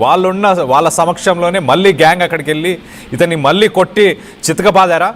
వాళ్ళ సమక్షంలోనే మళ్ళీ గ్యాంగ్ అక్కడికి వెళ్ళి ఇతన్ని మళ్ళీ కొట్టి చితకబాదారా?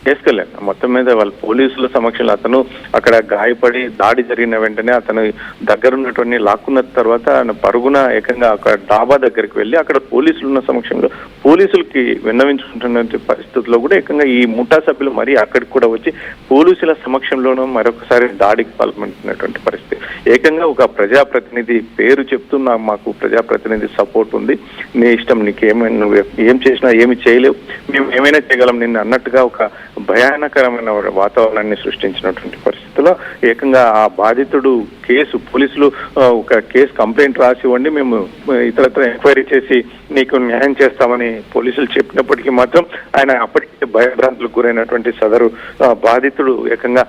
చేసుకెళ్ళాను. మొత్తం మీద వాళ్ళ పోలీసుల సమక్షంలో అతను అక్కడ గాయపడి దాడి జరిగిన వెంటనే అతను దగ్గరున్నటువంటి లాక్కున్న తర్వాత ఆయన పరుగున ఏకంగా అక్కడ డాబా దగ్గరికి వెళ్ళి అక్కడ పోలీసులు ఉన్న సమక్షంలో పోలీసులకి విన్నవించుకుంటున్న పరిస్థితుల్లో కూడా ఏకంగా ఈ ముఠా సభ్యులు మరీ అక్కడికి కూడా వచ్చి పోలీసుల సమక్షంలోనూ మరొకసారి దాడికి పాల్పడుతున్నటువంటి పరిస్థితి. ఏకంగా ఒక ప్రజాప్రతినిధి పేరు చెప్తూ మాకు ప్రజాప్రతినిధి సపోర్ట్ ఉంది, నీ ఇష్టం, నీకేమైనా నువ్వు ఏం చేసినా ఏమి చేయలేవు, మేము ఏమైనా చేయగలం నిన్ను అన్నట్టుగా ఒక భయానకరమైన వాతావరణాన్ని సృష్టించినటువంటి పరిస్థితుల్లో ఏకంగా ఆ బాధితుడు పోలీసులు ఒక కేసు కంప్లైంట్ రాసి ఇవ్వండి, మేము ఇతరత్ర ఎంక్వైరీ చేసి నీకు న్యాయం చేస్తామని పోలీసులు చెప్పినప్పటికీ మాత్రం ఆయన అప్పటికే భయభ్రాంతులకు గురైనటువంటి సదరు బాధితుడు ఏకంగా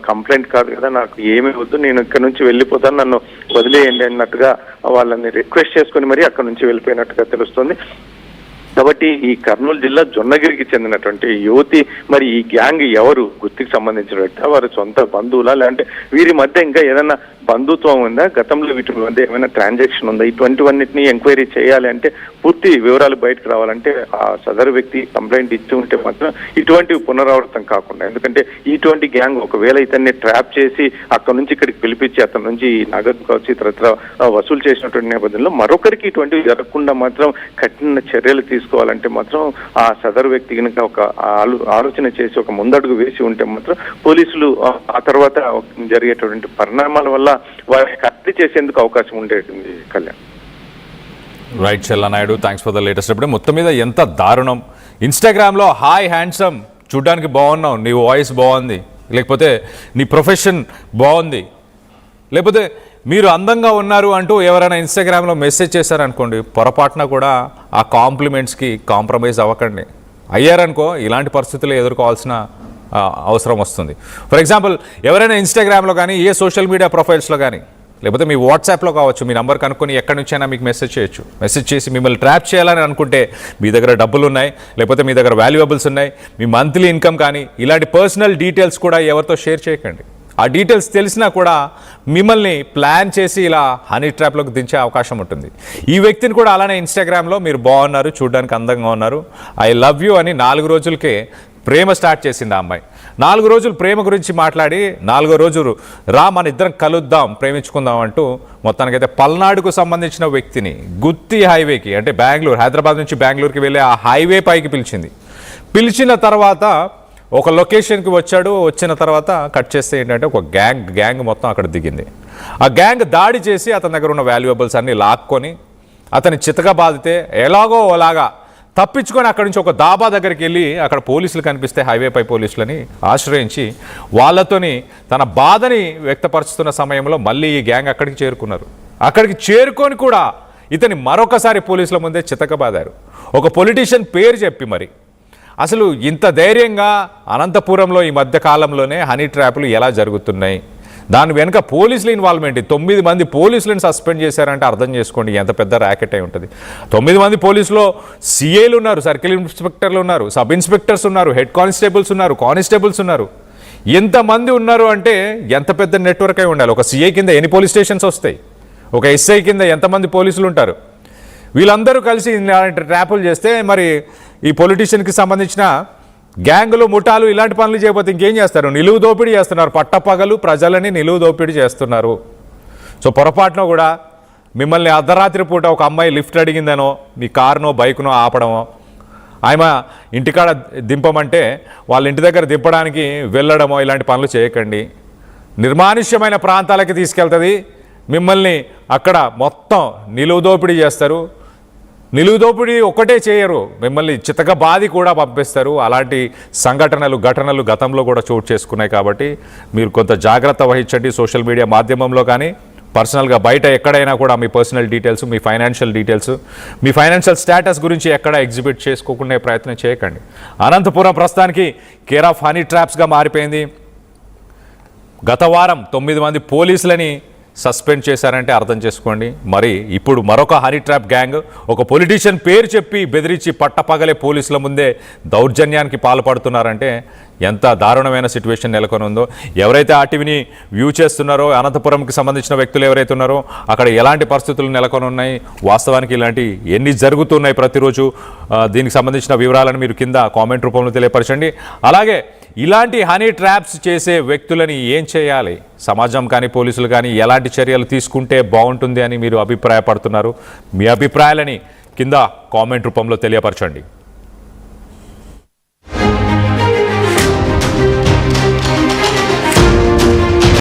కంప్లైంట్ కాదు కదా, నాకు ఏమీ వద్దు, నేను ఇక్కడ నుంచి వెళ్ళిపోతాను, నన్ను వదిలేయండి అన్నట్టుగా వాళ్ళని రిక్వెస్ట్ చేసుకుని మరి అక్కడ నుంచి వెళ్ళిపోయినట్టుగా తెలుస్తుంది. కాబట్టి ఈ కర్నూలు జిల్లా జొన్నగిరికి చెందినటువంటి యువతి మరి ఈ గ్యాంగ్ ఎవరు, గుర్తికి సంబంధించిన వ్యక్తి, వారి సొంత బంధువులా, లేదంటే వీరి మధ్య ఇంకా ఏదైనా బంధుత్వం ఉందా, గతంలో వీటి మధ్య ఏమైనా ట్రాన్సాక్షన్ ఉందా, ఇటువంటివన్నిటిని ఎంక్వైరీ చేయాలి అంటే పూర్తి వివరాలు బయటకు రావాలంటే ఆ సదరు వ్యక్తి కంప్లైంట్ ఇచ్చి ఉంటే మాత్రం ఇటువంటివి పునరావృతం కాకుండా, ఎందుకంటే ఇటువంటి గ్యాంగ్ ఒకవేళ ఇతన్ని ట్రాప్ చేసి అక్కడ నుంచి ఇక్కడికి పిలిపించి అతని నుంచి నగదు కావచ్చు ఇతరత్ర వసూలు చేసినటువంటి నేపథ్యంలో మరొకరికి ఇటువంటివి జరగకుండా మాత్రం కఠిన చర్యలు తీసుకోవాలంటే మాత్రం ఆ సదరు వ్యక్తి కనుక ఒక ఆలోచన చేసి ఒక ముందడుగు వేసి ఉంటే మాత్రం పోలీసులు ఆ తర్వాత జరిగేటువంటి పరిణామాల వల్ల వారిని కత్తి చేసేందుకు అవకాశం ఉండేది. Kalyan. Right Chellanaidu, thanks for the latest update. మొత్తం మీద ఎంత దారుణం. ఇన్స్టాగ్రామ్లో హాయ్ హ్యాండ్సమ్, చూడ్డానికి బాగున్నావు, నీ వాయిస్ బాగుంది, లేకపోతే నీ ప్రొఫెషన్ బాగుంది, లేకపోతే మీరు అందంగా ఉన్నారు అంటూ ఎవరైనా ఇన్స్టాగ్రామ్లో మెసేజ్ చేశారనుకోండి, పొరపాటున కూడా ఆ కాంప్లిమెంట్స్కి కాంప్రమైజ్ అవ్వకండి. అయ్యారనుకో ఇలాంటి పరిస్థితులు ఎదుర్కోవాల్సిన అవసరం వస్తుంది. ఫర్ ఎగ్జాంపుల్ ఎవరైనా ఇన్స్టాగ్రామ్లో కానీ ఏ సోషల్ మీడియా ప్రొఫైల్స్లో కానీ లేకపోతే మీ వాట్సాప్లో కావచ్చు మీ నెంబర్ కనుక్కొని ఎక్కడి నుంచైనా మీకు మెసేజ్ చేయొచ్చు. మెసేజ్ చేసి మిమ్మల్ని ట్రాప్ చేయాలని అనుకుంటే మీ దగ్గర డబ్బులు ఉన్నాయి, లేకపోతే మీ దగ్గర వాల్యుయబుల్స్ ఉన్నాయి, మీ మంత్లీ ఇన్కమ్ కానీ ఇలాంటి పర్సనల్ డీటెయిల్స్ కూడా ఎవరితో షేర్ చేయకండి. ఆ డీటెయిల్స్ తెలిసినా కూడా మిమ్మల్ని ప్లాన్ చేసి ఇలా హనీ ట్రాప్లోకి దించే అవకాశం ఉంటుంది. ఈ వ్యక్తిని కూడా అలానే ఇన్స్టాగ్రామ్లో మీరు బాగున్నారు, చూడడానికి అందంగా ఉన్నారు, ఐ లవ్ యూ అని 4 రోజులకే ప్రేమ స్టార్ట్ చేసింది ఆ అమ్మాయి. 4 రోజులు ప్రేమ గురించి మాట్లాడి 4వ రోజు రా మన ఇద్దరం కలుద్దాం, ప్రేమించుకుందాం అంటూ మొత్తానికైతే పల్నాడుకు సంబంధించిన వ్యక్తిని గుత్తి హైవేకి, అంటే హైదరాబాద్ నుంచి బెంగళూరుకి వెళ్ళే ఆ హైవే పైకి పిలిచింది. పిలిచిన తర్వాత ఒక లొకేషన్కి వచ్చాడు. వచ్చిన తర్వాత కట్ చేస్తే ఏంటంటే ఒక గ్యాంగ్ మొత్తం అక్కడ దిగింది. ఆ గ్యాంగ్ దాడి చేసి అతని దగ్గర ఉన్న వాల్యుయబుల్స్ అన్నీ లాక్కొని అతని చితగా బాధితే ఎలాగో అలాగా తప్పించుకొని అక్కడి నుంచి ఒక దాబా దగ్గరికి వెళ్ళి అక్కడ పోలీసులు కనిపిస్తే హైవేపై పోలీసులని ఆశ్రయించి వాళ్ళతోని తన బాధని వ్యక్తపరుస్తున్న సమయంలో మళ్ళీ ఈ గ్యాంగ్ అక్కడికి చేరుకున్నారు. అక్కడికి చేరుకొని కూడా ఇతని మరొకసారి పోలీసుల ముందే చితకబాదారు. ఒక పొలిటీషియన్ పేరు చెప్పి మరి. అసలు ఇంత ధైర్యంగా అనంతపురంలో ఈ మధ్య కాలంలోనే హనీ ట్రాప్లు ఎలా జరుగుతున్నాయి, దాని వెనుక పోలీసుల ఇన్వాల్వ్మెంట్. 9 మంది పోలీసులను సస్పెండ్ చేశారంటే అర్థం చేసుకోండి ఎంత పెద్ద ర్యాకెట్ అయి ఉంటుంది. 9 మంది పోలీసులో సిఐలు ఉన్నారు, సర్కిల్ ఇన్స్పెక్టర్లు ఉన్నారు, సబ్ ఇన్స్పెక్టర్స్ ఉన్నారు, హెడ్ కానిస్టేబుల్స్ ఉన్నారు, కానిస్టేబుల్స్ ఉన్నారు. ఎంతమంది ఉన్నారు అంటే ఎంత పెద్ద నెట్వర్క్ అయి ఉండాలి. ఒక సిఐ కింద ఎన్ని పోలీస్ స్టేషన్స్ వస్తాయి, ఒక ఎస్ఐ కింద ఎంతమంది పోలీసులు ఉంటారు. వీళ్ళందరూ కలిసి ఇలాంటి ట్రాపులు చేస్తే మరి ఈ పొలిటీషియన్కి సంబంధించిన గ్యాంగులు ముఠాలు ఇలాంటి పనులు చేయకపోతే ఇంకేం చేస్తారు? నిలువు దోపిడీ చేస్తున్నారు, పట్టపగలు ప్రజలని నిలువు దోపిడీ చేస్తున్నారు. సో పొరపాటున కూడా మిమ్మల్ని అర్ధరాత్రి పూట ఒక అమ్మాయి లిఫ్ట్ అడిగిందనో మీ కారునో బైక్నో ఆపడమో, ఆమె ఇంటికాడ దింపమంటే వాళ్ళ ఇంటి దగ్గర దింపడానికి వెళ్ళడమో ఇలాంటి పనులు చేయకండి. నిర్మానుష్యమైన ప్రాంతాలకి తీసుకెళ్తుంది, మిమ్మల్ని అక్కడ మొత్తం నిలువు దోపిడీ చేస్తారు. నిలువు దోపిడీ ఒక్కటే చేయరు, మిమ్మల్ని చితకబాది కూడా పంపిస్తారు. అలాంటి ఘటనలు గతంలో కూడా చోటు చేసుకున్నాయి. కాబట్టి మీరు కొంత జాగ్రత్త వహించండి. సోషల్ మీడియా మాధ్యమంలో కానీ పర్సనల్గా బయట ఎక్కడైనా కూడా మీ పర్సనల్ డీటెయిల్స్, మీ ఫైనాన్షియల్ డీటెయిల్స్, మీ ఫైనాన్షియల్ స్టేటస్ గురించి ఎక్కడ ఎగ్జిబిట్ చేసుకోకుండా ప్రయత్నం చేయకండి. అనంతపురం ప్రస్తుతానికి కేర్ ఆఫ్ హనీ ట్రాప్స్గా మారిపోయింది. గత వారం 9 మంది పోలీసులని సస్పెండ్ చేశారంటే అర్థం చేసుకోండి. మరి ఇప్పుడు మరొక హనీ ట్రాప్ గ్యాంగ్ ఒక పొలిటీషియన్ పేరు చెప్పి బెదిరించి పట్టపగలే పోలీసుల ముందే దౌర్జన్యానికి పాల్పడుతున్నారంటే ఎంత దారుణమైన సిచ్యువేషన్ నెలకొని ఉందో. ఎవరైతే ఆర్టీవీని వ్యూ చేస్తున్నారో, అనంతపురంకి సంబంధించిన వ్యక్తులు ఎవరైతే ఉన్నారో అక్కడ ఎలాంటి పరిస్థితులు నెలకొని ఉన్నాయి, వాస్తవానికి ఇలాంటి ఎన్ని జరుగుతున్నాయి ప్రతిరోజు, దీనికి సంబంధించిన వివరాలను మీరు కింద కామెంట్ రూపంలో తెలియపరచండి. అలాగే ఇలాంటి హనీ ట్రాప్స్ చేసే వ్యక్తులని ఏం చేయాలి, సమాజం కానీ పోలీసులు కానీ ఎలాంటి చర్యలు తీసుకుంటే బాగుంటుంది అని మీరు అభిప్రాయపడుతున్నారు? మీ అభిప్రాయాలని కింద కామెంట్ రూపంలో తెలియపరచండి.